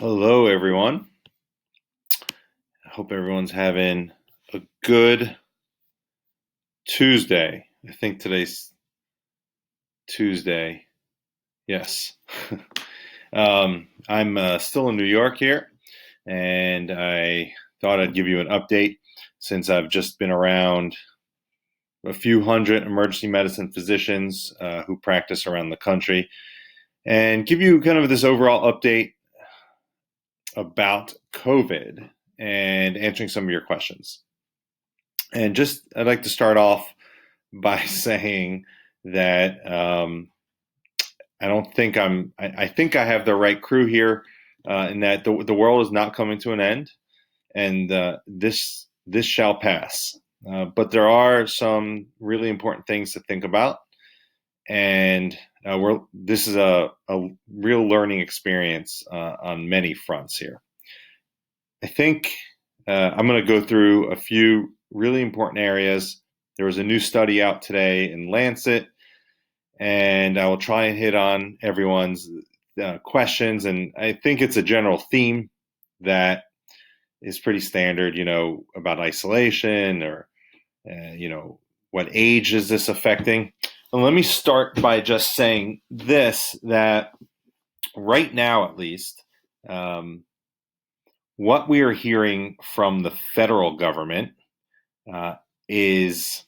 Hello, everyone. I hope everyone's having a good Tuesday. I think today's Tuesday. Yes. I'm still in New York here, and I thought I'd give you an update since I've just been around a few hundred emergency medicine physicians who practice around the country and give you kind of this overall update about COVID and answering some of your questions. And I'd like to start off by saying that I don't think I think I have the right crew here, and that the world is not coming to an end, and this shall pass. But there are some really important things to think about, and this is a real learning experience on many fronts here. I think I'm going to go through a few really important areas. There was a new study out today in Lancet, and I will try and hit on everyone's questions. And I think it's a general theme that is pretty standard, about isolation or, what age is this affecting? And let me start by just saying this, that right now, at least, what we are hearing from the federal government is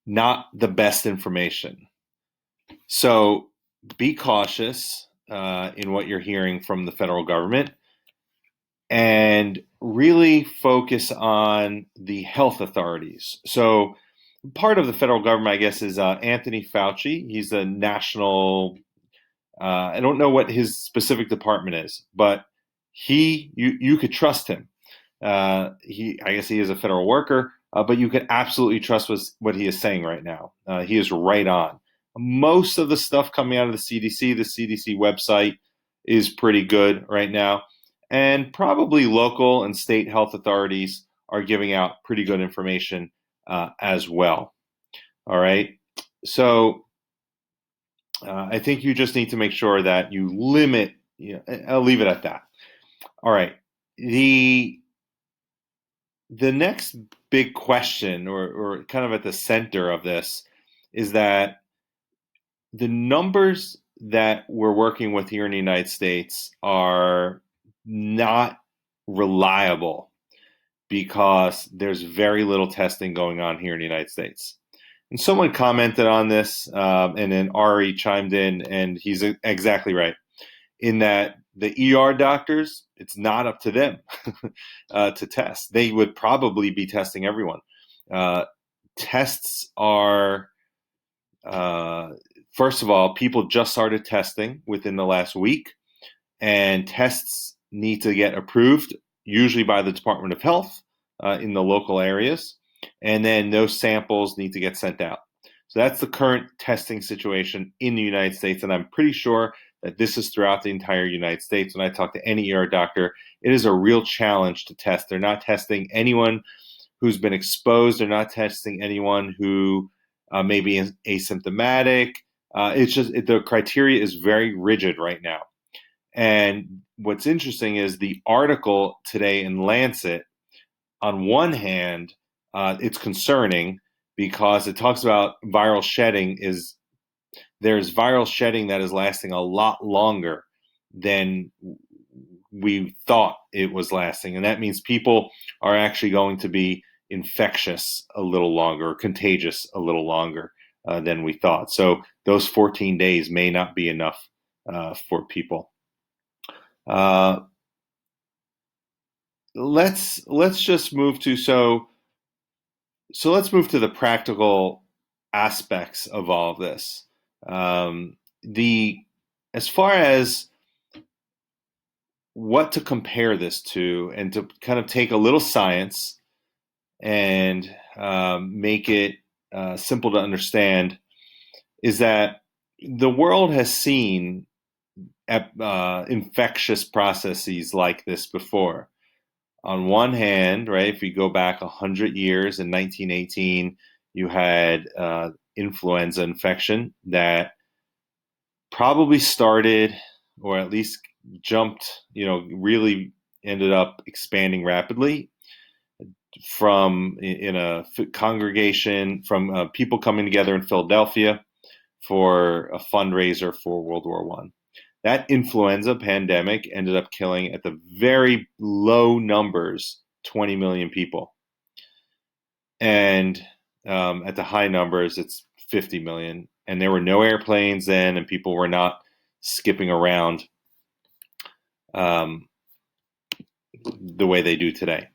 not the best information. So be cautious in what you're hearing from the federal government and really focus on the health authorities. So part of the federal government, I guess, is Anthony Fauci. He's a national, I don't know what his specific department is, but you could trust him. I guess he is a federal worker, but you can absolutely trust what he is saying right now. He is right on. Most of the stuff coming out of the CDC website is pretty good right now, and probably local and state health authorities are giving out pretty good information as well. All right, so I think you just need to make sure that you limit. I'll leave it at that. All right, the next big question, or kind of at the center of this, is that the numbers that we're working with here in the United States are not reliable because there's very little testing going on here in the United States. And someone commented on this, and then Ari chimed in, and he's exactly right in that the ER doctors, it's not up to them to test. They would probably be testing everyone. Tests are, first of all, people just started testing within the last week, and tests need to get approved, usually by the Department of Health in the local areas, and then those samples need to get sent out. So that's the current testing situation in the United States, and I'm pretty sure that this is throughout the entire United States. When I talk to any ER doctor, it is a real challenge to test. They're not testing anyone who's been exposed. They're not testing anyone who may be asymptomatic. It's just the criteria is very rigid right now. And what's interesting is the article today in Lancet, on one hand, it's concerning because it talks about viral shedding there's viral shedding that is lasting a lot longer than we thought it was lasting. And that means people are actually going to be infectious a little longer, contagious a little longer than we thought. So those 14 days may not be enough for people. Let's just move to let's move to the practical aspects of all of this. As far as what to compare this to, and to kind of take a little science and make it simple to understand, is that the world has seen infectious processes like this before. On one hand, right, if you go back 100 years in 1918, you had influenza infection that probably started, or at least jumped, really ended up expanding rapidly from in a congregation from people coming together in Philadelphia for a fundraiser for World War One. That influenza pandemic ended up killing, at the very low numbers, 20 million people. And at the high numbers, it's 50 million. And there were no airplanes then, and people were not skipping around the way they do today.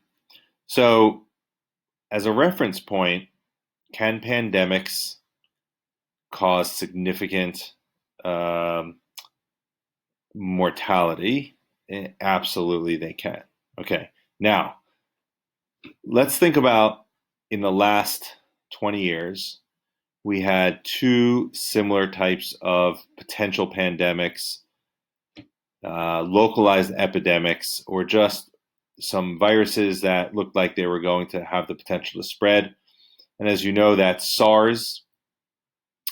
So, as a reference point, can pandemics cause significant mortality? Absolutely, they can. Okay, now let's think about, in the last 20 years, we had two similar types of potential pandemics, localized epidemics, or just some viruses that looked like they were going to have the potential to spread. And as you know, that's SARS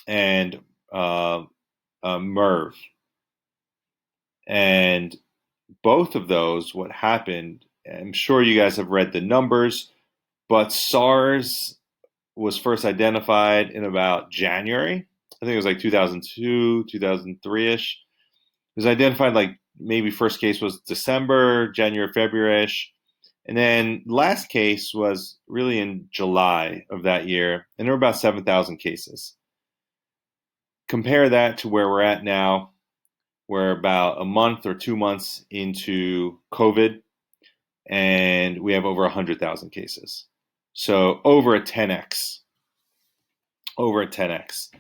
and MERV. And both of those, what happened, I'm sure you guys have read the numbers, but SARS was first identified in about January. I think it was like 2002, 2003-ish. It was identified like maybe first case was December, January, February-ish. And then last case was really in July of that year, and there were about 7,000 cases. Compare that to where we're at now. We're about a month or 2 months into COVID, and we have over 100,000 cases. So over a 10x. Over a 10x.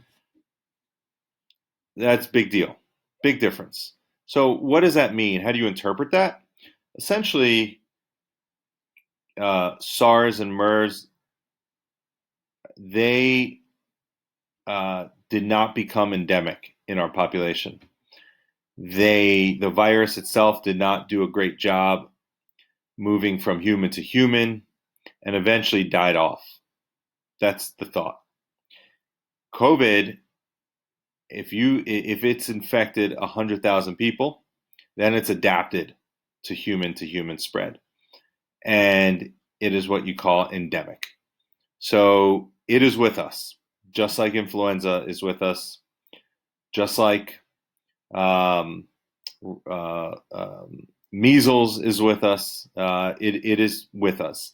That's a big deal. Big difference. So what does that mean? How do you interpret that? Essentially, SARS and MERS, they did not become endemic in our population. The virus itself did not do a great job moving from human to human, and eventually died off. That's the thought. COVID, if it's infected 100,000 people, then it's adapted to human spread, and it is what you call endemic. So it is with us, just like influenza is with us, just like measles is with us. It is with us.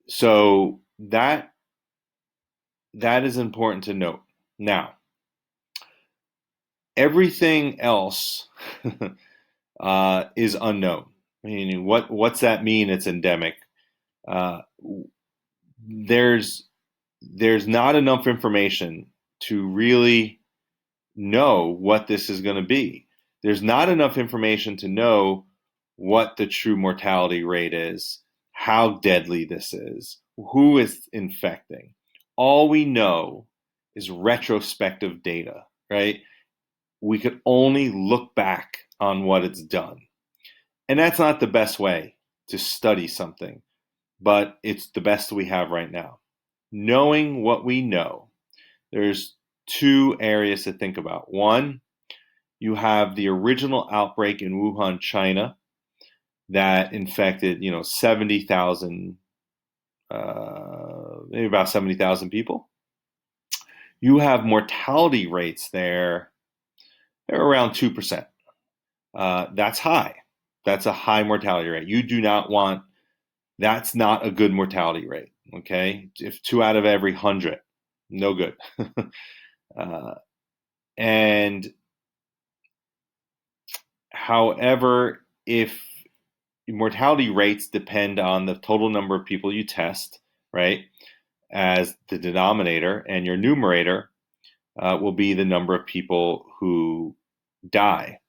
So that is important to note. Now, everything else is unknown. Meaning, what's that mean? It's endemic. There's not enough information to really know what this is going to be. There's not enough information to know what the true mortality rate is, how deadly this is, who is infecting. All we know is retrospective data, right? We could only look back on what it's done. And that's not the best way to study something, but it's the best we have right now. Knowing what we know, there's two areas to think about. One, you have the original outbreak in Wuhan, China, that infected, 70,000, maybe about 70,000 people. You have mortality rates there, they're around 2%. That's high. That's a high mortality rate. You do not want, that's not a good mortality rate, okay? If 2 out of every 100, no good. And however, if mortality rates depend on the total number of people you test, right, as the denominator, and your numerator will be the number of people who die.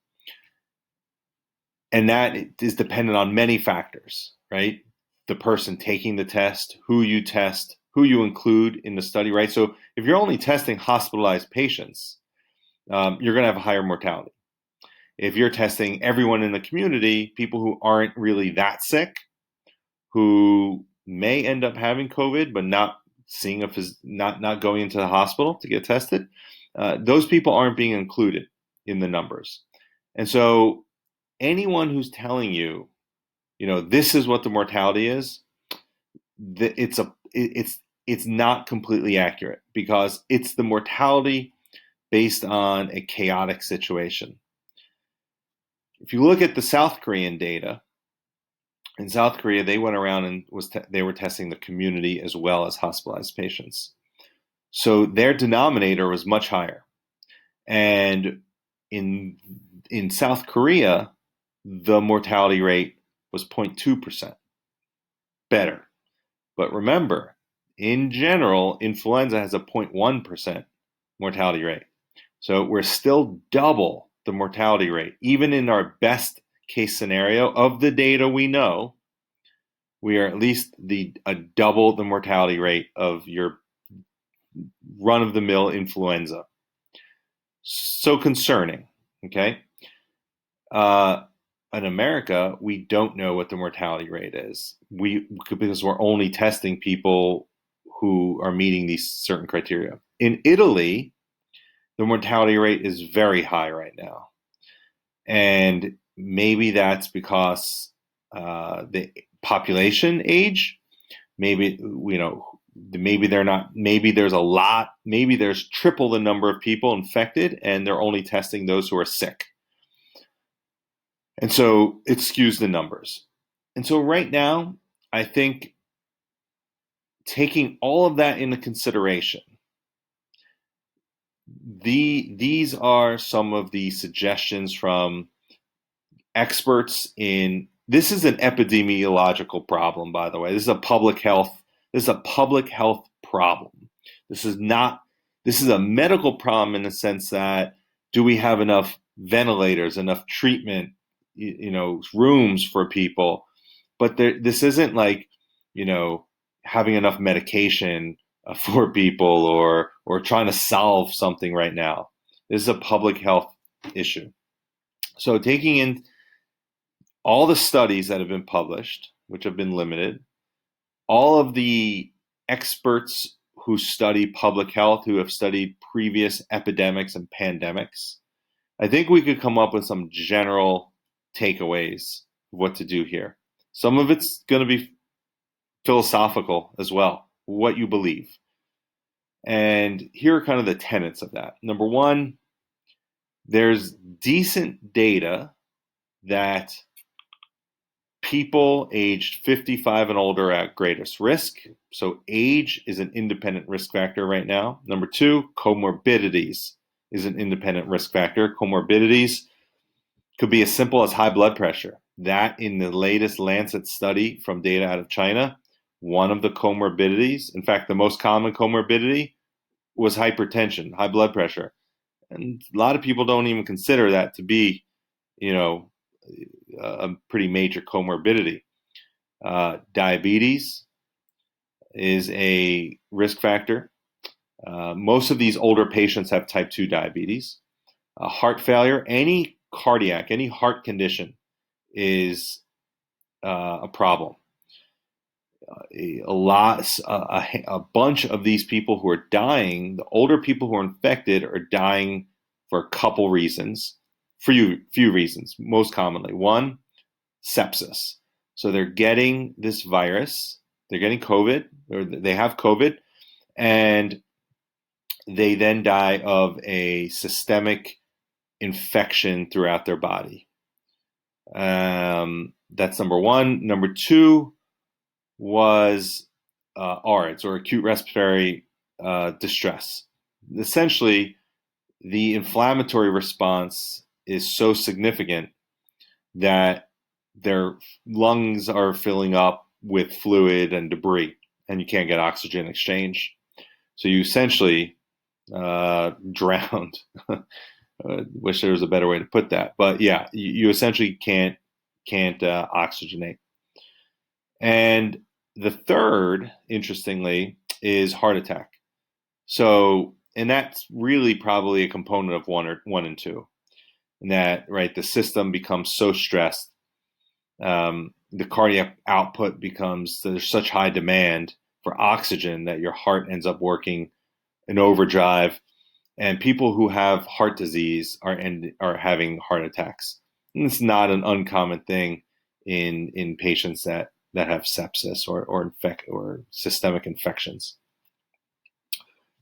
And that is dependent on many factors, right? The person taking the test, who you test, who you include in the study, right? So if you're only testing hospitalized patients, you're going to have a higher mortality. If you're testing everyone in the community, people who aren't really that sick, who may end up having COVID but not seeing not going into the hospital to get tested, those people aren't being included in the numbers. And so anyone who's telling you, this is what the mortality is, it's not completely accurate, because it's the mortality based on a chaotic situation. If you look at the South Korean data, in South Korea, they went around and they were testing the community as well as hospitalized patients. So their denominator was much higher. And in South Korea, the mortality rate was 0.2% better. But remember, in general, influenza has a 0.1% mortality rate. So we're still double the mortality rate. Even in our best case scenario of the data we know, we are at least a double the mortality rate of your run-of-the-mill influenza. So concerning, okay? In America, we don't know what the mortality rate is. Because we're only testing people who are meeting these certain criteria. In Italy, the mortality rate is very high right now. And maybe that's because the population age, maybe, maybe they're not, maybe there's triple the number of people infected and they're only testing those who are sick. And so it skews the numbers. And so right now, I think taking all of that into consideration, these are some of the suggestions from experts in. This is an epidemiological problem, by the way. This is a public health problem. This is a medical problem in the sense that, do we have enough ventilators, enough treatment, rooms for people? But this isn't like, having enough medication for people or trying to solve something right now. This is a public health issue. So taking in all the studies that have been published, which have been limited, all of the experts who study public health, who have studied previous epidemics and pandemics, I think we could come up with some general takeaways of what to do here. Some of it's going to be philosophical as well, what you believe. And here are kind of the tenets of that. Number one, there's decent data that people aged 55 and older are at greatest risk. So age is an independent risk factor right now. Number two, comorbidities is an independent risk factor. Comorbidities could be as simple as high blood pressure. That, in the latest Lancet study from data out of China, one of the comorbidities, in fact, the most common comorbidity, was hypertension, high blood pressure. And a lot of people don't even consider that to be, a pretty major comorbidity. Diabetes is a risk factor. Most of these older patients have type 2 diabetes. Heart failure, any heart condition is a problem. A bunch of these people who are dying, the older people who are infected, are dying for a couple reasons, few reasons, most commonly. One, sepsis. So they're getting this virus, they're getting COVID, or they have COVID, and they then die of a systemic infection throughout their body. That's number one. Number two was ARDS, or acute respiratory distress. Essentially, the inflammatory response is so significant that their lungs are filling up with fluid and debris, and you can't get oxygen exchange. So you essentially drowned. Wish there was a better way to put that, but yeah, you essentially can't oxygenate. And the third, interestingly, is heart attack. So, and that's really probably a component of one and two. And that, right, the system becomes so stressed, the cardiac output there's such high demand for oxygen that your heart ends up working in overdrive, And people who have heart disease are having heart attacks. And it's not an uncommon thing in patients that have sepsis or systemic infections.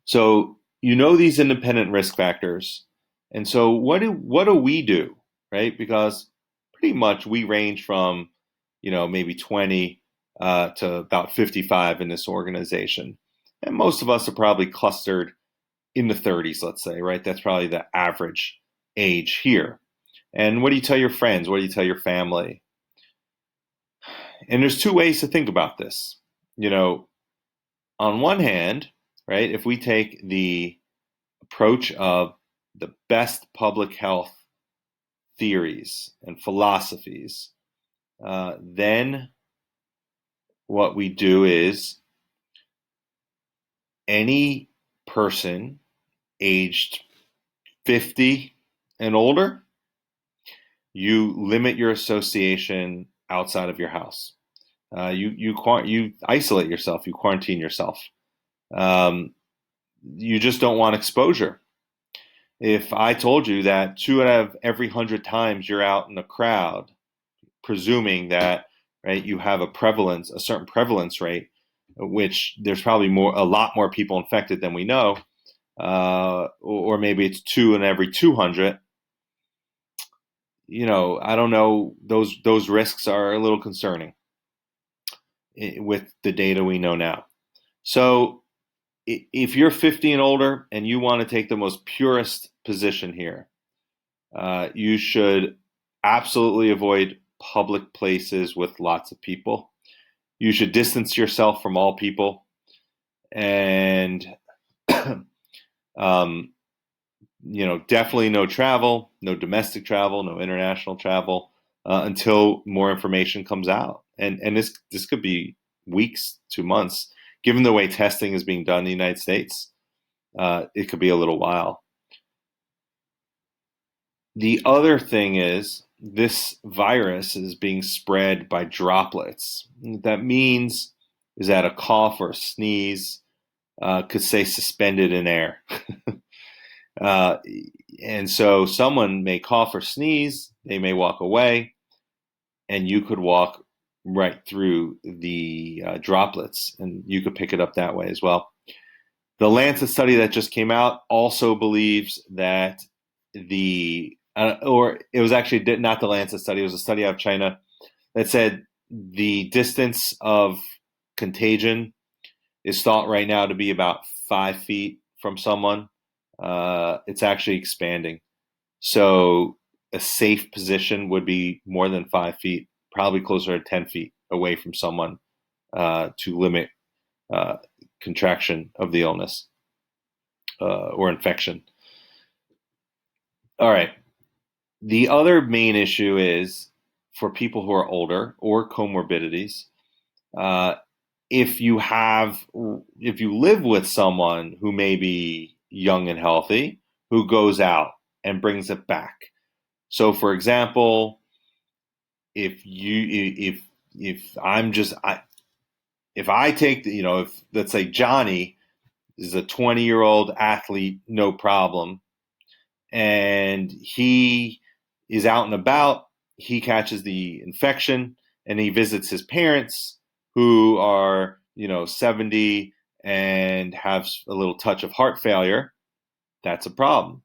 So these independent risk factors, and so what do we do, right? Because pretty much we range from maybe 20 to about 55 in this organization, and most of us are probably clustered in the 30s, let's say, right? That's probably the average age here. And what do you tell your friends? What do you tell your family? And there's two ways to think about this. On one hand, right, if we take the approach of the best public health theories and philosophies, then what we do is any person aged 50 and older, you limit your association outside of your house. You isolate yourself. You quarantine yourself. You just don't want exposure. If I told you that 2 out of every 100 times you're out in a crowd, presuming that right you have a certain prevalence rate, which there's probably a lot more people infected than we know, or maybe it's 2 in every 200. I don't know. Those risks are a little concerning with the data we know now. So if you're 50 and older and you want to take the most purest position here, you should absolutely avoid public places with lots of people. You should distance yourself from all people, and definitely no travel, no domestic travel, no international travel until more information comes out. And this could be weeks to months, given the way testing is being done in the United States. It could be a little while. The other thing is this virus is being spread by droplets. What that means is that a cough or a sneeze could stay suspended in air. And so someone may cough or sneeze, they may walk away, and you could walk right through the droplets, and you could pick it up that way as well. The Lancet study that just came out also believes that or it was actually not the Lancet study, it was a study out of China that said the distance of contagion is thought right now to be about 5 feet from someone. It's actually expanding. So a safe position would be more than 5 feet, probably closer to 10 feet away from someone to limit contraction of the illness or infection. All right. The other main issue is for people who are older or comorbidities. If you live with someone who may be young and healthy, who goes out and brings it back. So, for example, if I take if let's say Johnny is a 20-year-old athlete, no problem, and he is out and about, he catches the infection and he visits his parents who are 70 and have a little touch of heart failure. That's a problem.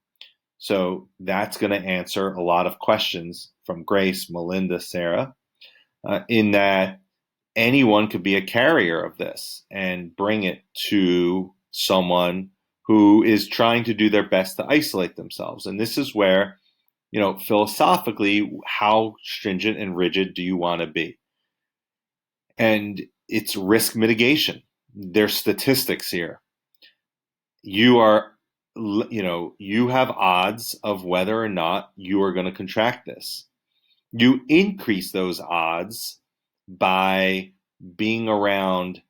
So that's going to answer a lot of questions from Grace, Melinda, Sarah, in that anyone could be a carrier of this and bring it to someone who is trying to do their best to isolate themselves. And this is where, philosophically, how stringent and rigid do you want to be? And it's risk mitigation. There's statistics here. You have odds of whether or not you are going to contract this. You increase those odds by being around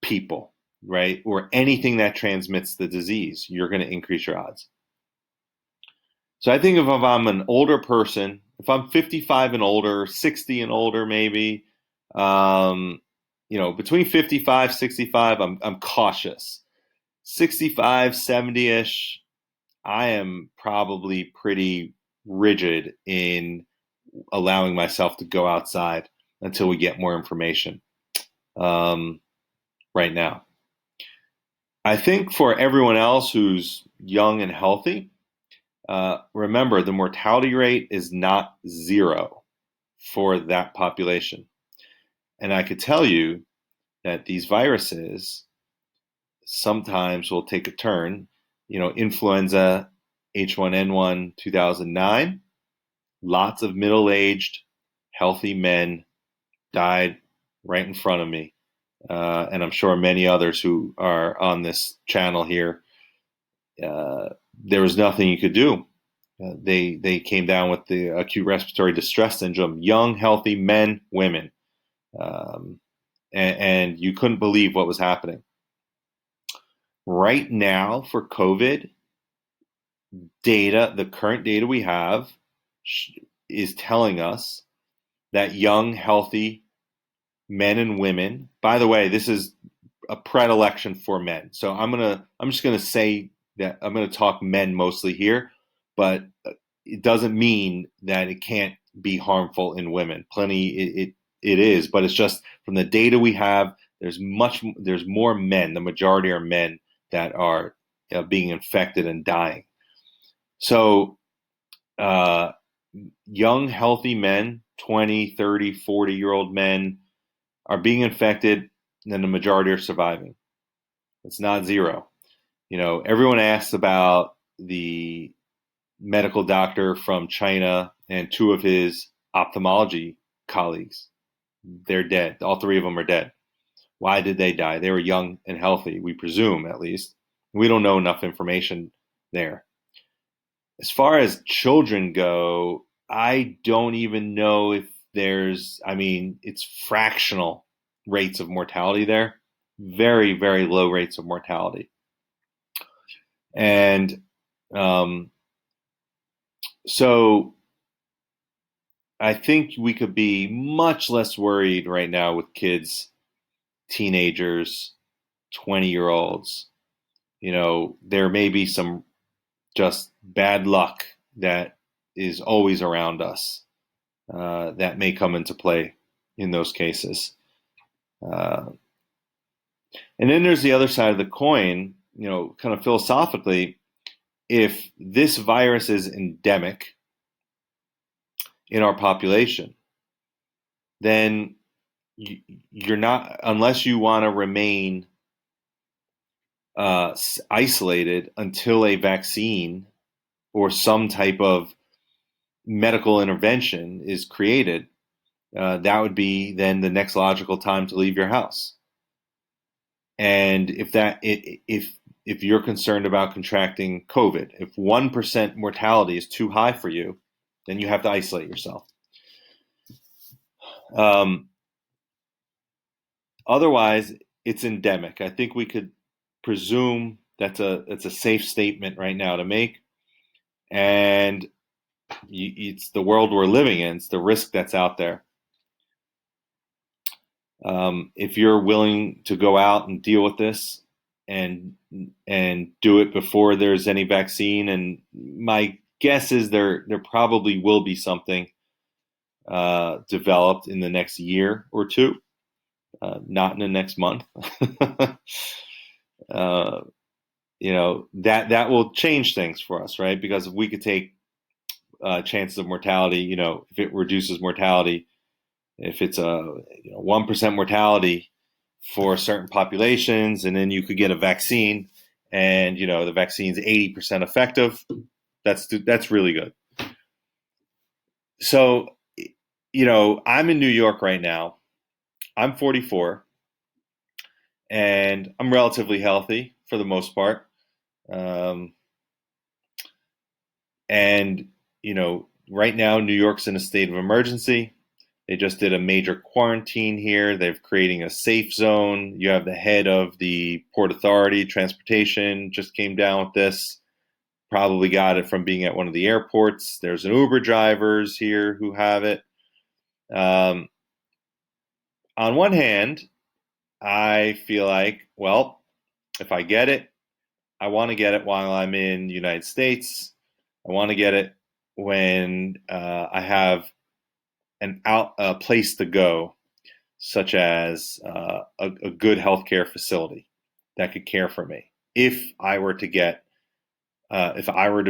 people, right? Or anything that transmits the disease. You're going to increase your odds. So I think if I'm an older person, if I'm 55 and older, 60 and older, maybe, between 55, 65, I'm cautious. 65, 70-ish, I am probably pretty rigid in allowing myself to go outside until we get more information um, right now. I think for everyone else who's young and healthy, remember the mortality rate is not zero for that population. And I could tell you that these viruses sometimes will take a turn. Influenza H1N1 2009, lots of middle aged, healthy men died right in front of me. And I'm sure many others who are on this channel here, there was nothing you could do. They came down with the acute respiratory distress syndrome, young, healthy men, women. Um, and you couldn't believe what was happening. Right now for COVID, the current data we have is telling us that young, healthy men and women, by the way, this is a predilection for men. So I'm just gonna say that I'm gonna talk men mostly here, but it doesn't mean that it can't be harmful in women. It is, but it's just from the data we have, there's more men. The majority are men that are being infected and dying. So uh, young, healthy men, 20, 30, 40-year-old men are being infected, and then the majority are surviving. It's not zero. Everyone asks about the medical doctor from China and two of his ophthalmology colleagues. They're dead. All three of them are dead. Why did they die? They were young and healthy, we presume, at least. We don't know enough information there. As far as children go, I don't even know if it's fractional rates of mortality there. Very, very low rates of mortality. And um, so I think we could be much less worried right now with kids, teenagers, 20-year-olds. There may be some just bad luck that is always around us that may come into play in those cases. Uh, and then there's the other side of the coin, kind of philosophically, if this virus is endemic in our population, then you're not, unless you want to remain isolated until a vaccine or some type of medical intervention is created, that would be then the next logical time to leave your house. And if you're concerned about contracting COVID, if 1% mortality is too high for you, then you have to isolate yourself. Otherwise, it's endemic. I think we could presume it's a safe statement right now to make, and it's the world we're living in. It's the risk that's out there. If you're willing to go out and deal with this and do it before there's any vaccine, and my guess is there probably will be something developed in the next year or two, not in the next month. That will change things for us, right? Because if we could take chances of mortality, if it reduces mortality, if it's a 1% mortality for certain populations, and then you could get a vaccine, and the vaccine's 80% effective, that's really good. So, I'm in New York right now. I'm 44, and I'm relatively healthy for the most part. And right now New York's in a state of emergency. They just did a major quarantine here. They're creating a safe zone. You have the head of the Port Authority, transportation, just came down with this. Probably got it from being at one of the airports. There's an Uber drivers here who have it. On one hand, I feel like, well, if I get it, I want to get it while I'm in the United States. I want to get it when I have a place to go, such as a good healthcare facility that could care for me. If I were to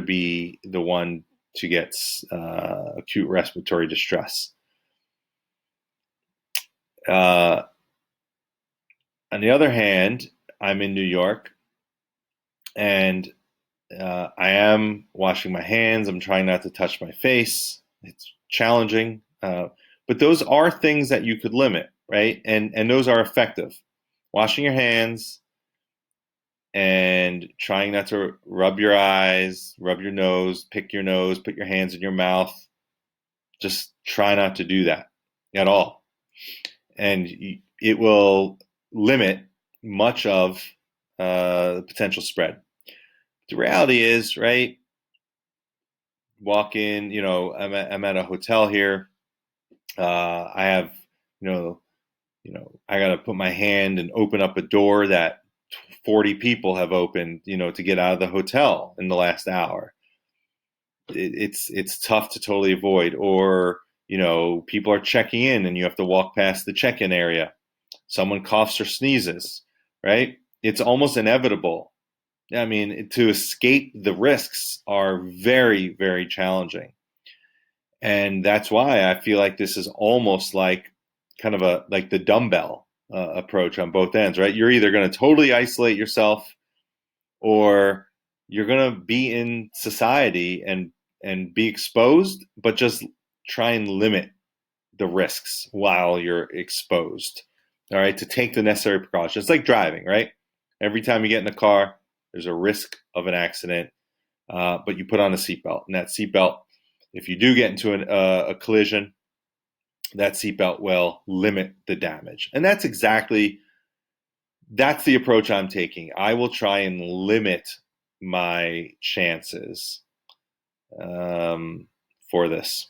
be the one to get acute respiratory distress. On the other hand, I'm in New York, and I am washing my hands. I'm trying not to touch my face. It's challenging, but those are things that you could limit, right? And those are effective. Washing your hands and trying not to rub your eyes, rub your nose, pick your nose, put your hands in your mouth. Just try not to do that at all, and it will limit much of the potential spread. The reality is, right? Walk in, I'm at a hotel here. I have, you know, I got to put my hand and open up a door that 40 people have opened, to get out of the hotel in the last hour. It's tough to totally avoid. Or, people are checking in and you have to walk past the check-in area. Someone coughs or sneezes, right? It's almost inevitable. I mean, to escape the risks are very, very challenging. And that's why I feel like this is almost like kind of like the dumbbell approach on both ends, right? You're either going to totally isolate yourself, or you're going to be in society and be exposed, but just try and limit the risks while you're exposed. All right, to take the necessary precautions. It's like driving, right? Every time you get in a car, there's a risk of an accident, but you put on a seatbelt, and that seatbelt, if you do get into a collision, that seatbelt will limit the damage. And that's the approach I'm taking. I will try and limit my chances for this.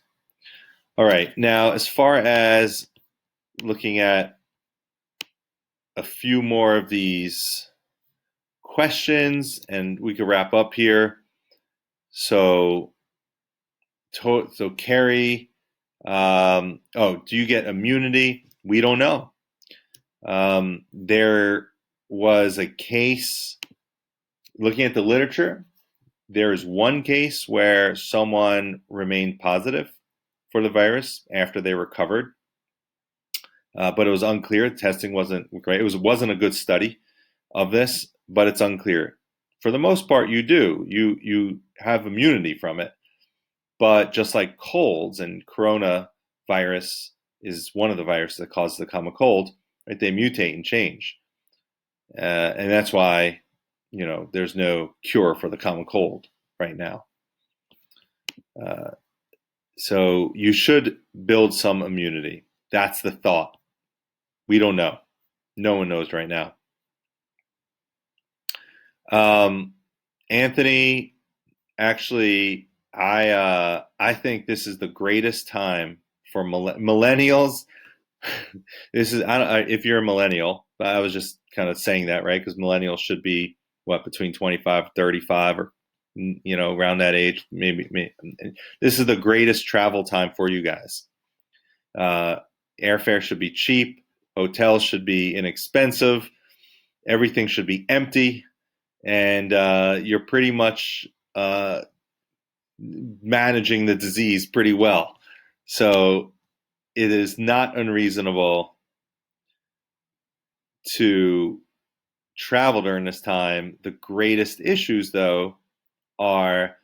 All right. Now, as far as looking at a few more of these questions, and we could wrap up here. So Carrie, do you get immunity? We don't know. There was a case, looking at the literature, there is one case where someone remained positive for the virus after they recovered, but it was unclear. Testing wasn't great. It wasn't a good study of this, but it's unclear. For the most part, you do. You have immunity from it, but just like colds, and coronavirus is one of the viruses that causes the common cold, right? They mutate and change, and that's why there's no cure for the common cold right now. So you should build some immunity. That's the thought. We don't know. No one knows right now. Anthony, actually, I think this is the greatest time for millennials. This is, if you're a millennial, I was just kind of saying that, right? Because millennials should be between 25 and 35, or around that age. Maybe this is the greatest travel time for you guys. Airfare should be cheap. Hotels should be inexpensive. Everything should be empty, and you're pretty much managing the disease pretty well. So it is not unreasonable to travel during this time. The greatest issues, though, are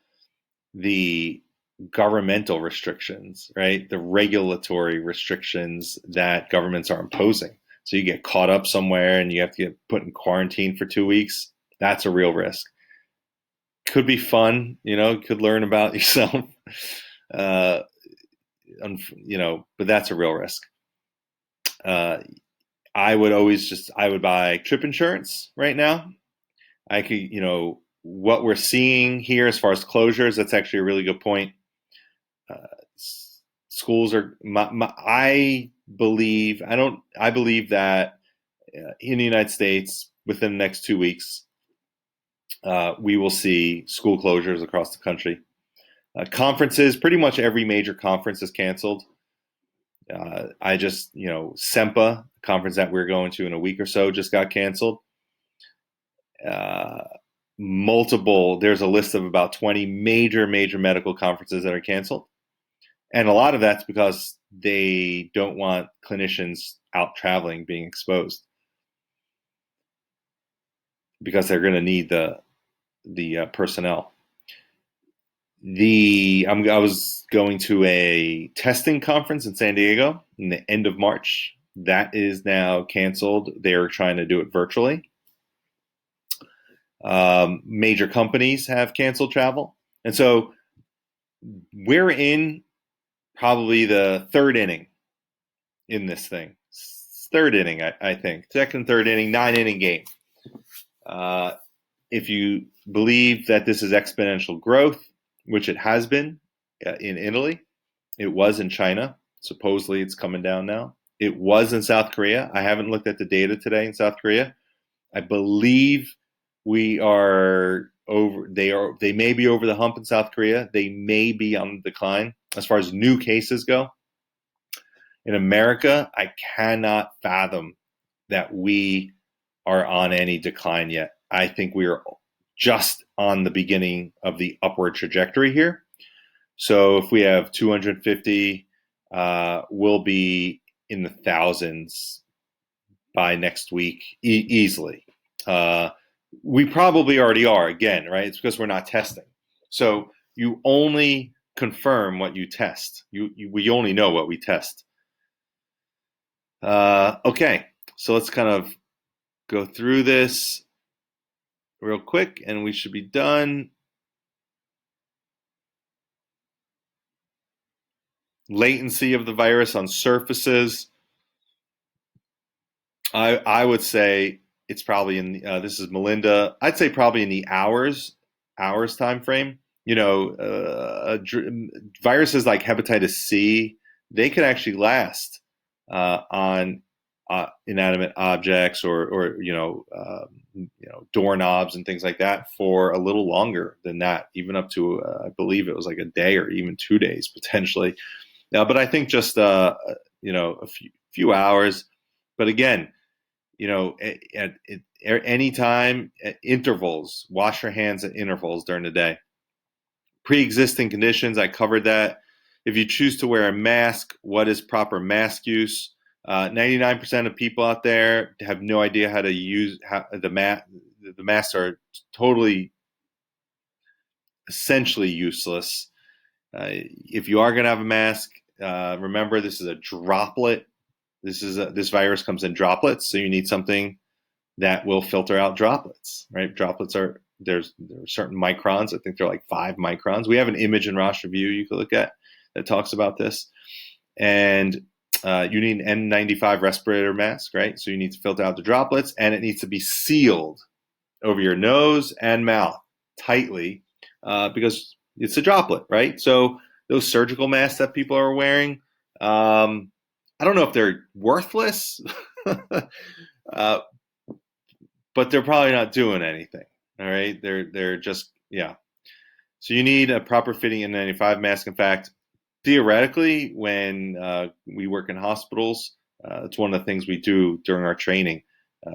the governmental restrictions, right? The regulatory restrictions that governments are imposing. So you get caught up somewhere and you have to get put in quarantine for 2 weeks. That's a real risk. Could be fun, could learn about yourself, but that's a real risk. I would buy trip insurance right now. I could, what we're seeing here as far as closures, that's actually a really good point. Schools are, I believe that in the United States, within the next 2 weeks, we will see school closures across the country. Conferences, pretty much every major conference is canceled. I just, SEMPA, conference that we're going to in a week or so, just got canceled. There's a list of about 20 major medical conferences that are canceled. And a lot of that's because they don't want clinicians out traveling being exposed, because they're going to need the personnel. I was going to a testing conference in San Diego in the end of March. That is now canceled. They're trying to do it virtually. Major companies have canceled travel. And so we're in probably the third inning in this thing. Third inning, I think. Second, third inning, 9-inning game. If you believe that this is exponential growth, which it has been in Italy, it was in China. Supposedly it's coming down now. It was in South Korea. I haven't looked at the data today in South Korea. I believe we are over. They may be over the hump in South Korea. They may be on the decline as far as new cases go. In America, I cannot fathom that we are on any decline yet. I think we are just on the beginning of the upward trajectory here. So if we have 250, we'll be in the thousands by next week easily. We probably already are, again, right? It's because we're not testing. So you only confirm what you test. We only know what we test. Okay, so let's kind of go through this real quick, and we should be done. Latency of the virus on surfaces. I would say it's probably in this is Melinda. I'd say probably in the hours time frame. Viruses like hepatitis C, they could actually last on inanimate objects or doorknobs and things like that for a little longer than that, even up to I believe it was like a day or even 2 days potentially. But I think just a few hours. But again, at any time, at intervals, wash your hands at intervals during the day. Pre-existing conditions, I covered that. If you choose to wear a mask, what is proper mask use? 99% of people out there have no idea how to use the mask. The masks are totally, essentially useless. If you are going to have a mask, remember this is a droplet. This virus comes in droplets, so you need something that will filter out droplets, right? Droplets there are certain microns. I think they're like 5 microns. We have an image in Rosh review you could look at that talks about this. And you need an N95 respirator mask, right? So you need to filter out the droplets, and it needs to be sealed over your nose and mouth tightly because it's a droplet, right? So those surgical masks that people are wearing, I don't know if they're worthless, but they're probably not doing anything. All right, they're just So you need a proper fitting N95 mask. In fact, theoretically, when we work in hospitals, it's one of the things we do during our training.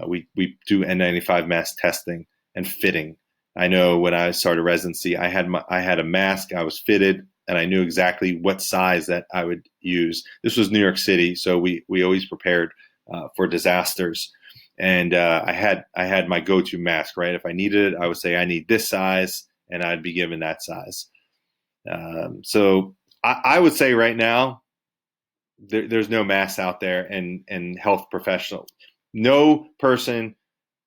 We do N95 mask testing and fitting. I know when I started residency, I had a mask. I was fitted, and I knew exactly what size that I would use. This was New York City, so we always prepared for disasters. And I had my go-to mask, right? If I needed it, I would say I need this size, and I'd be given that size. So I would say right now there's no masks out there, and health professionals, no person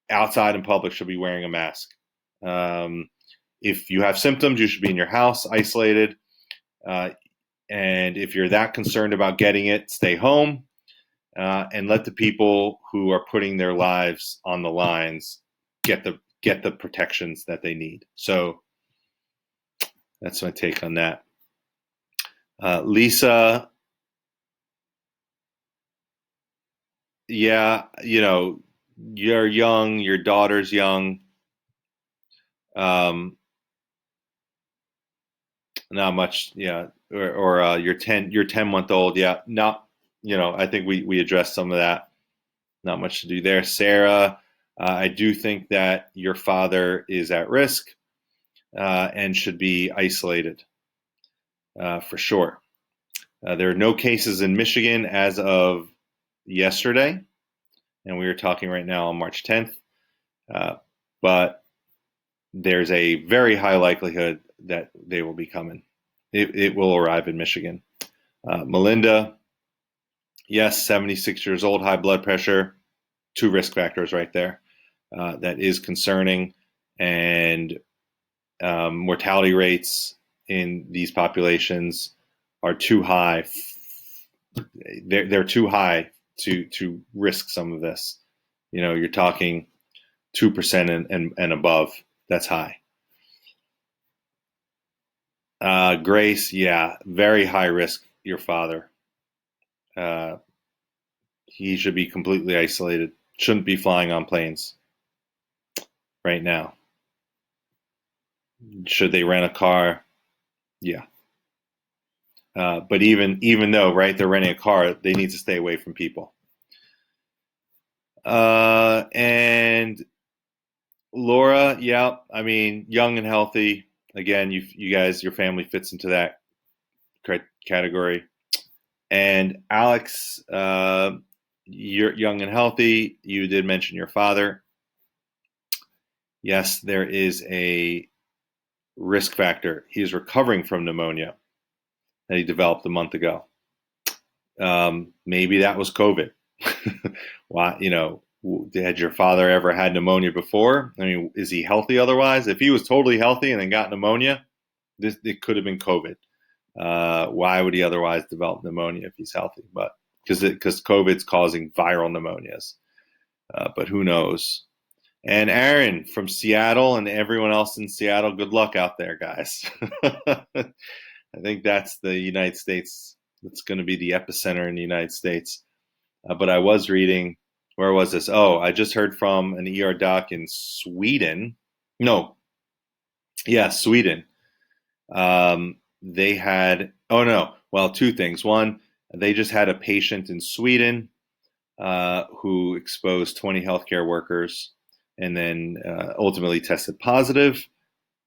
outside in public should be wearing a mask. If you have symptoms, you should be in your house, isolated. And if you're that concerned about getting it, stay home. And let the people who are putting their lives on the lines get the protections that they need. So that's my take on that. Lisa, yeah, you're young, your daughter's young. Not much, yeah. Or your 10-month old, yeah. Not, I think we addressed some of that. Not much to do there. Sarah, I do think that your father is at risk and should be isolated for sure. There are no cases in Michigan as of yesterday, and we are talking right now on March 10th. But there's a very high likelihood that they will be coming. It will arrive in Michigan. Melinda, yes, 76 years old, high blood pressure, 2 risk factors right there. That is concerning, and mortality rates in these populations are too high. They're too high to risk some of this. You're talking 2% and above. That's high. Grace, yeah, very high risk. Your father, he should be completely isolated. Shouldn't be flying on planes right now. Should they rent a car? Yeah. But even though, right, they're renting a car, they need to stay away from people. And Laura, yeah, I mean, young and healthy. Again, you guys, your family fits into that category. And Alex, you're young and healthy. You did mention your father. Yes, there is a risk factor. He's recovering from pneumonia that he developed a month ago. Maybe that was COVID. Why, had your father ever had pneumonia before? I mean, is he healthy otherwise? If he was totally healthy and then got pneumonia, it could have been COVID. Why would he otherwise develop pneumonia if he's healthy? But because COVID's causing viral pneumonias. But who knows? And Aaron from Seattle and everyone else in Seattle, good luck out there, guys. I think that's the United States. That's going to be the epicenter in the United States. But I was reading, where was this? Oh, I just heard from an ER doc in Sweden. No, yeah, Sweden. They had, oh no, well, 2 things. One, they just had a patient in Sweden who exposed 20 healthcare workers and then ultimately tested positive.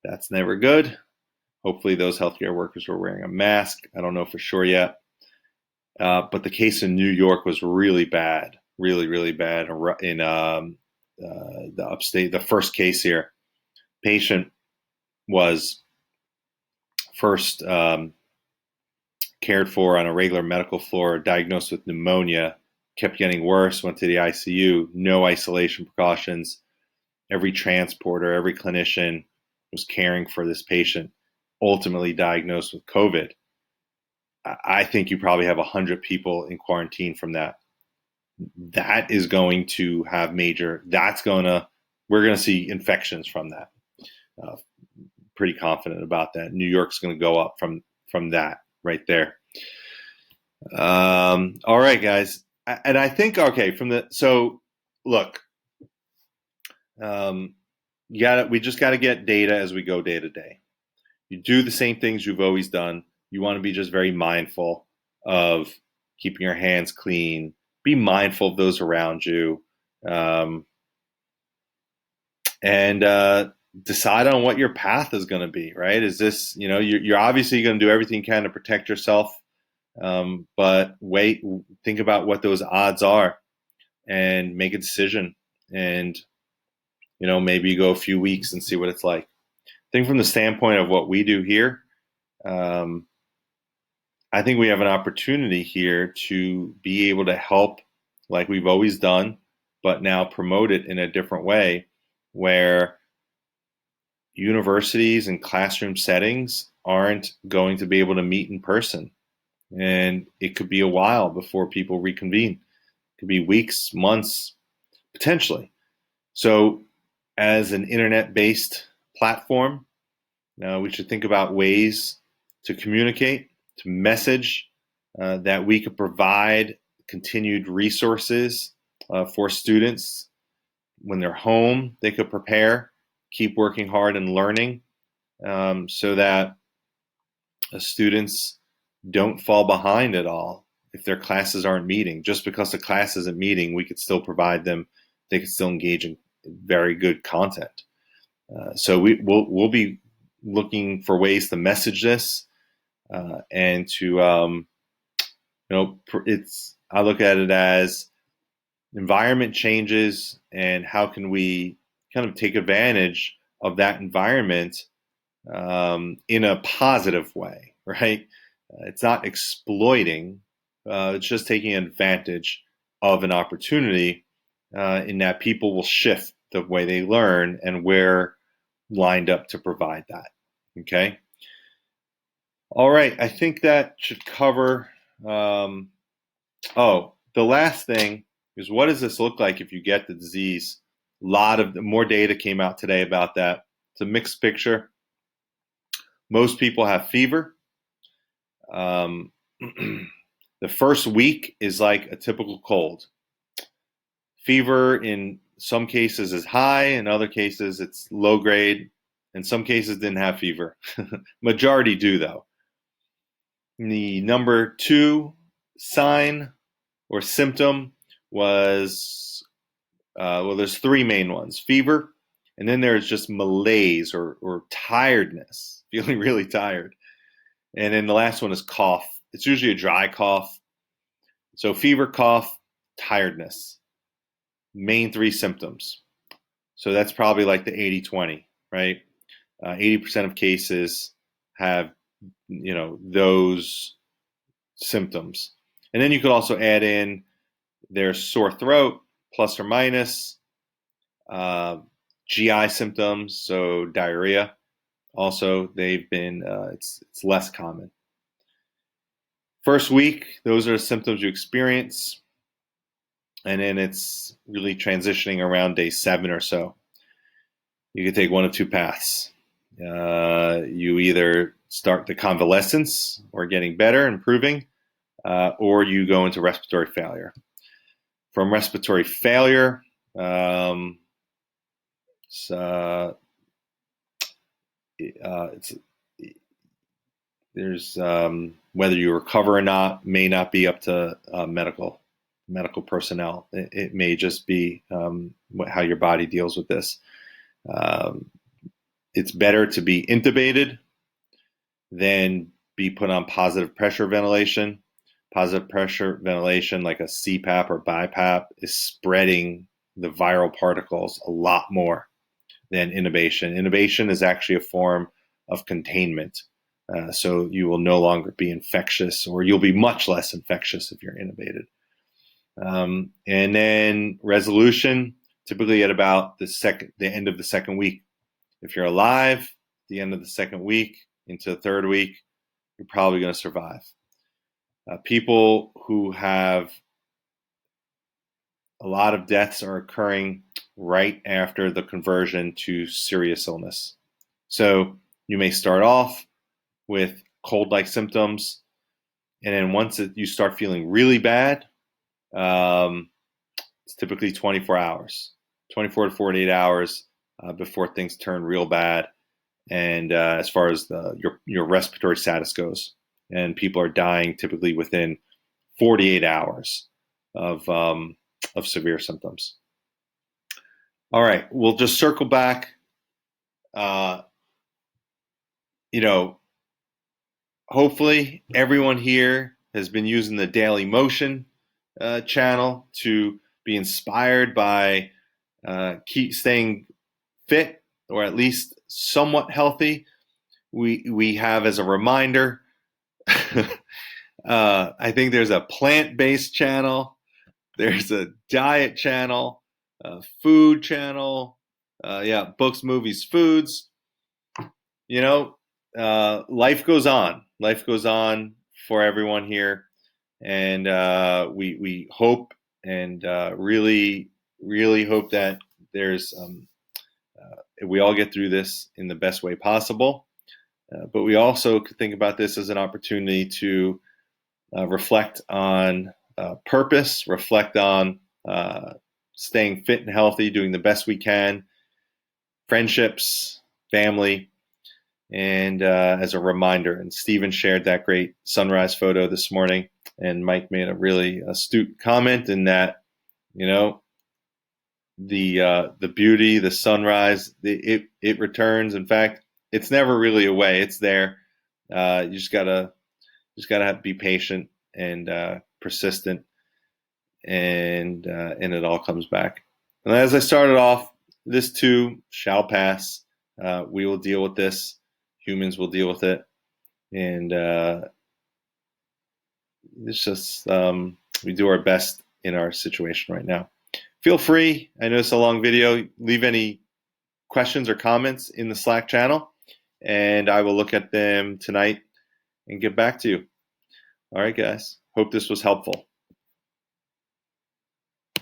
That's never good. Hopefully those healthcare workers were wearing a mask. I don't know for sure yet. But the case in New York was really bad, really, really bad in the upstate. The first case here, patient was first cared for on a regular medical floor, diagnosed with pneumonia, kept getting worse, went to the ICU, no isolation precautions. Every transporter, every clinician was caring for this patient, ultimately diagnosed with COVID. I think you probably have 100 people in quarantine from that. That is going to have we're going to see infections from that. Pretty confident about that. New York's going to go up from that right there. All right, guys. And I think, okay, look, we just got to get data as we go day to day. You do the same things you've always done. You want to be just very mindful of keeping your hands clean. Be mindful of those around you. And decide on what your path is going to be, right? Is this, you're obviously going to do everything you can to protect yourself. But think about what those odds are and make a decision. And, maybe you go a few weeks and see what it's like. I think from the standpoint of what we do here, I think we have an opportunity here to be able to help like we've always done, but now promote it in a different way where universities and classroom settings aren't going to be able to meet in person. And it could be a while before people reconvene. It could be weeks, months, potentially. So as an internet-based platform, we should think about ways to communicate, to message, that we could provide continued resources for students when they're home. They could prepare, keep working hard and learning, so that students don't fall behind at all if their classes aren't meeting. Just because the class isn't meeting, we could still provide them, they could still engage in very good content. So we'll be looking for ways to message this, and to I look at it as environment changes, and how can we kind of take advantage of that environment in a positive way, right? It's not exploiting, it's just taking advantage of an opportunity, in that people will shift the way they learn, and we're lined up to provide that. Okay. All right. I think that should cover. The last thing is, what does this look like if you get the disease? A lot of more data came out today about that. It's a mixed picture. Most people have fever. The first week is like a typical cold. Fever in some cases is high, in other cases it's low grade. In some cases didn't have fever. Majority do, though. The number 2 sign or symptom was, there's 3 main ones: fever, and then there's just malaise or tiredness, feeling really tired. And then the last one is cough. It's usually a dry cough. So fever, cough, tiredness, main 3 symptoms. So that's probably like the 80-20, right? 80% of cases have, those symptoms. And then you could also add in their sore throat, plus or minus, GI symptoms, so diarrhea. Also, they've been, it's less common. First week, those are the symptoms you experience. And then it's really transitioning around day 7 or so. You can take one of 2 paths. You either start the convalescence, or getting better, improving, or you go into respiratory failure. From respiratory failure, there's whether you recover or not may not be up to medical personnel. It may just be how your body deals with this. It's better to be intubated than be put on positive pressure ventilation. Positive pressure ventilation, like a CPAP or BiPAP, is spreading the viral particles a lot more than intubation. Intubation is actually a form of containment. So you will no longer be infectious, or you'll be much less infectious if you're intubated. And then resolution, typically at about the end of the second week. If you're alive at the end of the second week into the third week, you're probably going to survive. People who have a lot of deaths are occurring right after the conversion to serious illness. So you may start off with cold-like symptoms, and then once you start feeling really bad, it's typically 24 to 48 hours before things turn real bad. And as far as your respiratory status goes, and people are dying typically within 48 hours of severe symptoms. All right, we'll just circle back. Hopefully everyone here has been using the Daily Motion channel to be inspired by keep staying fit, or at least somewhat healthy. We have, as a reminder, I think there's a plant-based channel, there's a diet channel, a food channel, books, movies, foods. Life goes on. Life goes on for everyone here, and we hope and really, really hope that there's we all get through this in the best way possible. But we also could think about this as an opportunity to reflect on purpose, reflect on staying fit and healthy, doing the best we can, friendships, family, and as a reminder. And Stephen shared that great sunrise photo this morning, and Mike made a really astute comment in that, you know, the beauty, the sunrise, it returns. In fact, it's never really away; it's there. You just gotta be patient and persistent, and it all comes back. And as I started off, this too shall pass. We will deal with this. Humans will deal with it, and it's just we do our best in our situation right now. Feel free. I know it's a long video. Leave any questions or comments in the Slack channel, and I will look at them tonight and get back to you. All right, guys. Hope this was helpful.